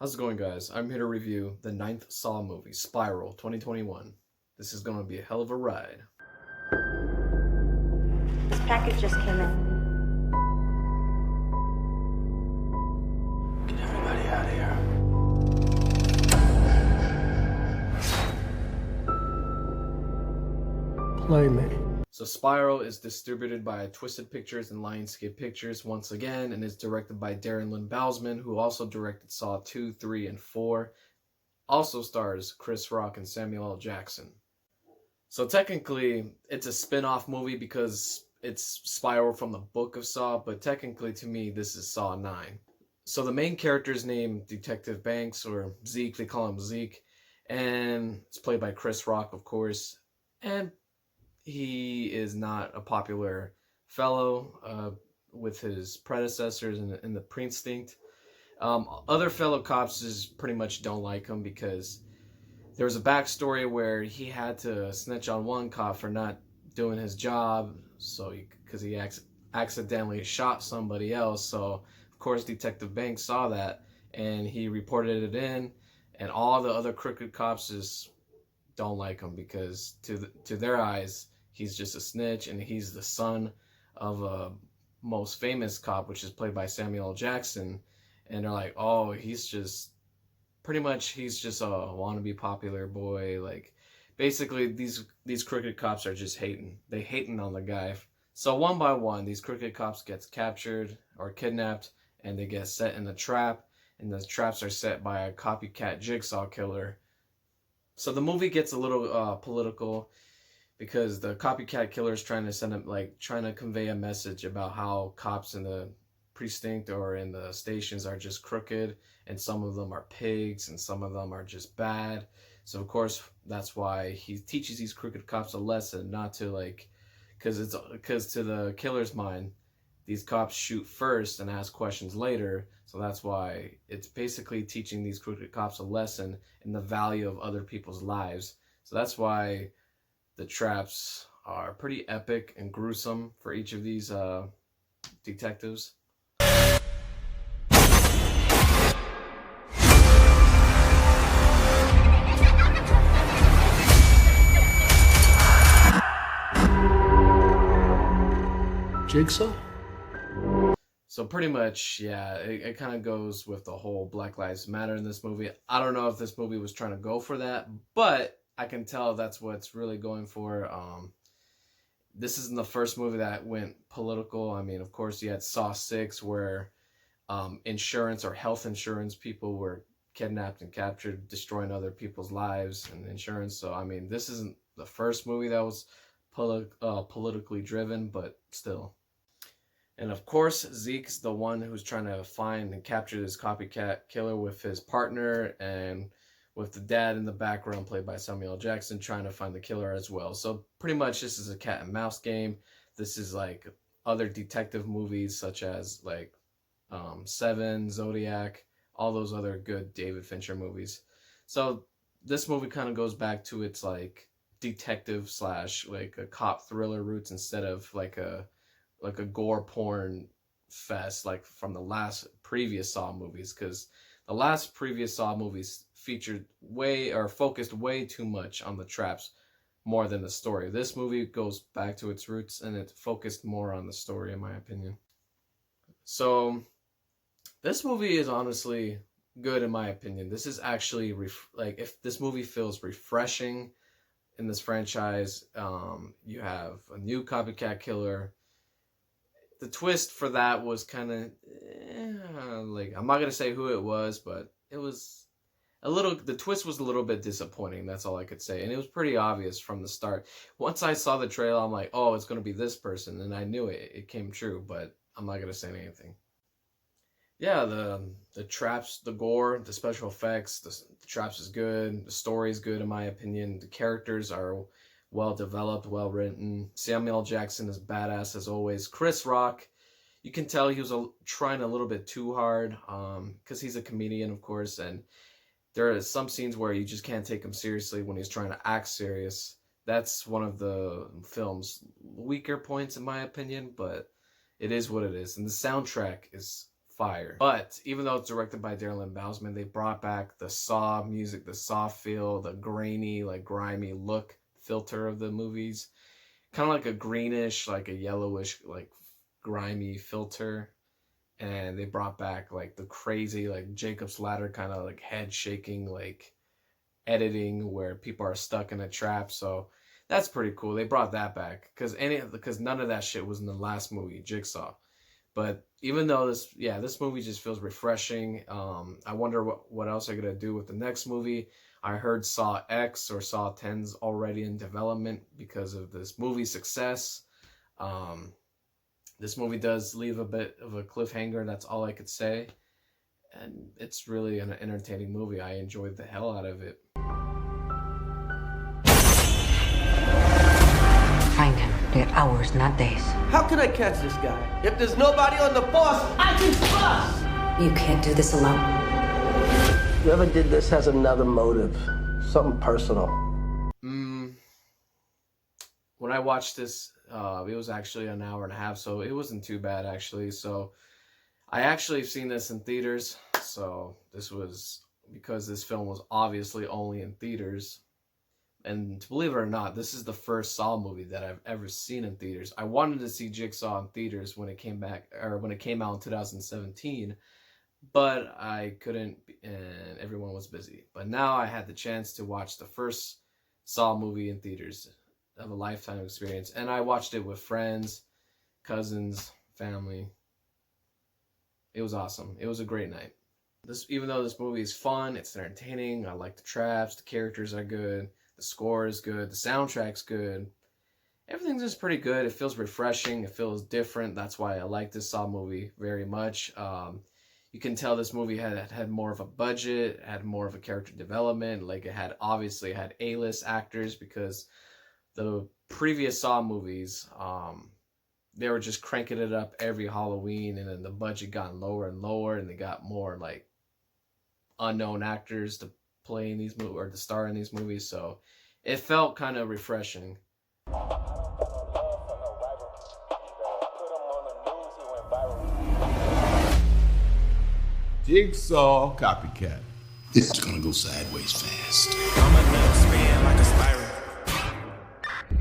How's it going, guys? I'm here to review the ninth Saw movie, Spiral 2021. This is going to be a hell of a ride. This package just came in. Get everybody out of here. Play me. So Spiral is distributed by Twisted Pictures and Lionsgate Pictures once again, and is directed by Darren Lynn Bousman, who also directed Saw 2, 3, and 4. Also stars Chris Rock and Samuel L. Jackson. So technically, it's a spin-off movie because it's Spiral from the book of Saw, but technically to me, this is Saw 9. So the main character is named Detective Banks, or Zeke, they call him Zeke, and it's played by Chris Rock, of course, and he is not a popular fellow with his predecessors in the precinct. Other fellow cops just pretty much don't like him because there was a backstory where he had to snitch on one cop for not doing his job, so because he accidentally shot somebody else. So of course Detective Banks saw that and he reported it in, and all the other crooked cops just don't like him because to their eyes he's just a snitch, and he's the son of a most famous cop, which is played by Samuel L. Jackson, and they're like, oh, he's just a wannabe popular boy. Like, basically these crooked cops are just hating on the guy. So one by one these crooked cops gets captured or kidnapped, and they get set in a trap, and the traps are set by a copycat jigsaw killer. So the movie gets a little political because the copycat killer is trying to convey a message about how cops in the precinct or in the stations are just crooked, and some of them are pigs and some of them are just bad. So of course that's why he teaches these crooked cops a lesson, not to because to the killer's mind these cops shoot first and ask questions later. So that's why it's basically teaching these crooked cops a lesson in the value of other people's lives. So that's why the traps are pretty epic and gruesome for each of these detectives. Jigsaw? So pretty much, yeah, it kind of goes with the whole Black Lives Matter in this movie. I don't know if this movie was trying to go for that, but I can tell that's what it's really going for. This isn't the first movie that went political. I mean, of course, you had Saw 6, where insurance or health insurance people were kidnapped and captured, destroying other people's lives and insurance. So, I mean, this isn't the first movie that was politically driven, but still. And of course, Zeke's the one who's trying to find and capture this copycat killer with his partner, and with the dad in the background played by Samuel L. Jackson trying to find the killer as well. So pretty much this is a cat and mouse game. This is like other detective movies such as like Seven, Zodiac, all those other good David Fincher movies. So this movie kind of goes back to its like detective slash like a cop thriller roots, instead of like a gore porn fest like from the last previous Saw movies, because the last previous Saw movies featured focused way too much on the traps more than the story. This movie goes back to its roots and it focused more on the story, in my opinion. So this movie is honestly good in my opinion. This is actually if this movie feels refreshing in this franchise. You have a new copycat killer. The twist for that was kind of like, I'm not gonna say who it was, but it was the twist was a little bit disappointing. That's all I could say, and it was pretty obvious from the start. Once I saw the trailer, I'm like, oh, it's gonna be this person, and I knew it came true, but I'm not gonna say anything. Yeah, the traps, the gore, the special effects, the traps is good. The story is good in my opinion. The characters are well developed, well written. Samuel L. Jackson is badass as always. Chris Rock, you can tell he was trying a little bit too hard, because he's a comedian, of course, and there are some scenes where you just can't take him seriously when he's trying to act serious. That's one of the film's weaker points in my opinion, but it is what it is. And the soundtrack is fire. But even though it's directed by Darren Lynn Bousman, they brought back the Saw music, the Saw feel, the grainy, like grimy look filter of the movies. Kind of like a greenish, like a yellowish, like grimy filter. And they brought back like the crazy, like Jacob's Ladder kind of like head shaking, like editing where people are stuck in a trap. So that's pretty cool. They brought that back because none of that shit was in the last movie, Jigsaw. But even though this movie just feels refreshing. I wonder what else they're gonna do with the next movie. I heard Saw X or Saw 10's already in development because of this movie's success. This movie does leave a bit of a cliffhanger. That's all I could say. And it's really an entertaining movie. I enjoyed the hell out of it. Find him. They're hours, not days. How can I catch this guy? If there's nobody on the force, I can trust! You can't do this alone. Whoever did this has another motive. Something personal. When I watched this, it was actually an hour and a half, so it wasn't too bad, actually. So I actually seen this in theaters. So this was because this film was obviously only in theaters. And to believe it or not, this is the first Saw movie that I've ever seen in theaters. I wanted to see Jigsaw in theaters when it came back, or when it came out in 2017, but I couldn't, and everyone was busy. But now I had the chance to watch the first Saw movie in theaters of a lifetime experience, and I watched it with friends, cousins, family. It was awesome. It was a great night. Even though this movie is fun, it's entertaining. I like the traps, the characters are good. The score is good. The soundtrack's good. Everything's just pretty good. It feels refreshing. It feels different. That's why I like this Saw movie very much. You can tell this movie had more of a budget, had more of a character development. Like it had A-list actors because the previous Saw movies, they were just cranking it up every Halloween, and then the budget got lower and lower, and they got more like unknown actors to play in these movies or to star in these movies, so it felt kind of refreshing. Jigsaw copycat. This is gonna go sideways fast. I'm a nut spin like a spiral.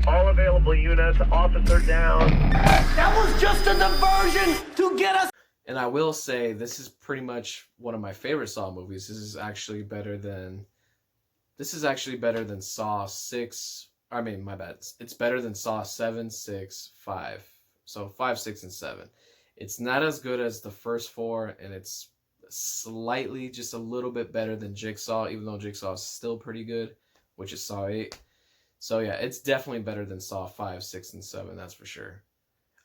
All available units, officer down. That was just a diversion to get us. And I will say, this is pretty much one of my favorite Saw movies. This is actually better than Saw 6. I mean, my bad. It's better than Saw 7, 6, 5. So 5, 6, and 7. It's not as good as the first 4, and it's slightly, just a little bit better than Jigsaw, even though Jigsaw is still pretty good, which is Saw 8. So yeah, it's definitely better than Saw 5, 6, and 7, that's for sure.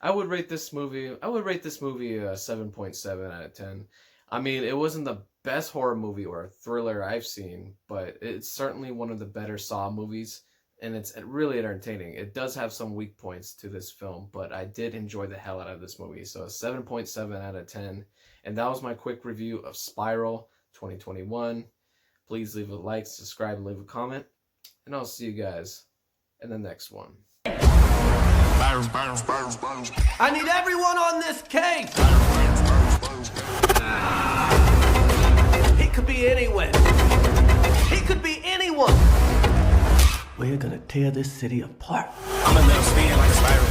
I would rate this movie a 7.7 out of 10. I mean, it wasn't the best horror movie or thriller I've seen, but it's certainly one of the better Saw movies, and it's really entertaining. It does have some weak points to this film, but I did enjoy the hell out of this movie. So a 7.7 out of 10. And that was my quick review of Spiral 2021. Please leave a like, subscribe, and leave a comment. And I'll see you guys in the next one. I need everyone on this case. He could be anywhere. He could be anyone. We're gonna tear this city apart. I'm a nut spin like a spiral.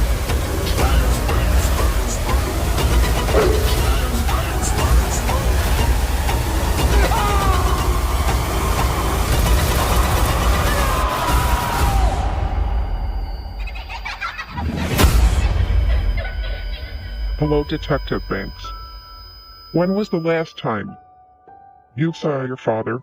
Hello, Detective Banks. When was the last time you saw your father?